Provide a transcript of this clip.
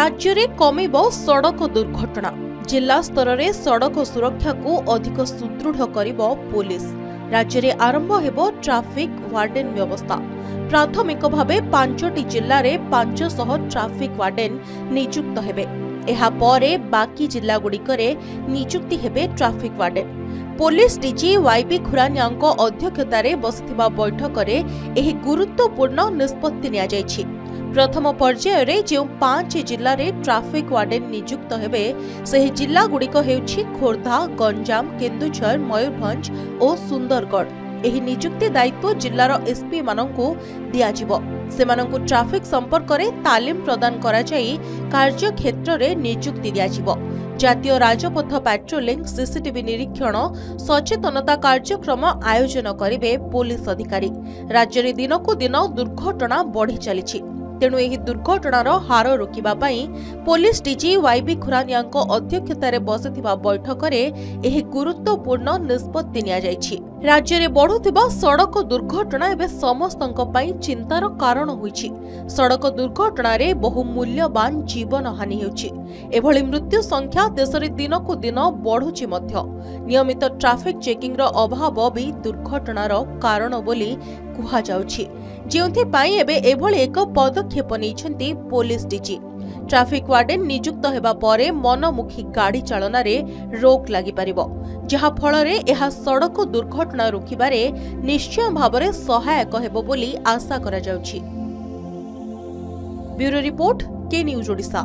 राज्य में कमिब सड़क दुर्घटना। जिला स्तर में सड़क सुरक्षा को अधिक सुदृढ़ करिबो पुलिस। राज्य में आरंभ हेबो ट्रैफिक वार्डन व्यवस्था। प्राथमिक भावे 5टी जिल्ला रे 500 ट्रैफिक वार्डन नियुक्त हेबे। एहा परे बाकी जिला गुड़िकरे नियुक्ति हेबे traffic warden. Police DG YB खुरानियाଙ୍କ अध्यक्षतार बसिथिबा बैठक रे एही गुरुत्वपूर्ण निष्पत्ति निया जायछि। प्रथम पर्याय रे जो 5 जिल्ला रे ट्रैफिक वार्डन नियुक्त हेबे सही जिला गुड़िक हेउछि खोर्धा, गंजाम, केन्दुझर, मयूरभंज और सुंदरगढ़। एही नियुक्ति दायित्व जिल्लार एसपी माननकु दियाजिबो। सेमाननकु ट्रैफिक संपर्क रे तालीम प्रदान करा जाई कार्य क्षेत्र रे नियुक्ति दियाजिबो। जातीय राजपथ पेट्रोलिंग, सीसीटीवी निरीक्षण, सचेतनता कार्यक्रम आयोजन करिवे पुलिस अधिकारी। राज्य रे दिनकु दिन दुर्घटना बढ़ी चलीछि। तेणु एही दुर्घटनार हार रोकिबा पई पुलिस डीजी वाईबी खुरानियाଙ୍କ अध्यक्षतार बसिथिबा बैठक रे एही गुरुत्वपूर्ण निष्पत्ति निया जायछि। राज्य रे बढ़ुथिबा सड़क दुर्घटना एबे समस्तंक पई चिंतार कारण होईछि। सड़क दुर्घटना रे बहु मूल्यवान जीवन हानि हेउछि। एभली मृत्यु संख्या देश रे दिनकु दिन बढ़ुछि मध्य। नियमित ट्रैफिक चेकिंग रो अभाव भी दुर्घटनार कारण बोली कुहा जाउछि। जेउथि पई एबे एभली एक पदक्षेप नेइछन्ति पुलिस डीजी। ट्रैफिक वार्डन नियुक्त हेबा परे मनमुखी गाड़ी चालन रे रोक लागि परिबो, जहा फल रे एहा सड़क दुर्घटना रोकिबारे निश्चय भाबरे सहायक हेबो बोली आशा करा जाउछि। ब्यूरो रिपोर्ट, के न्यूज ओडिशा।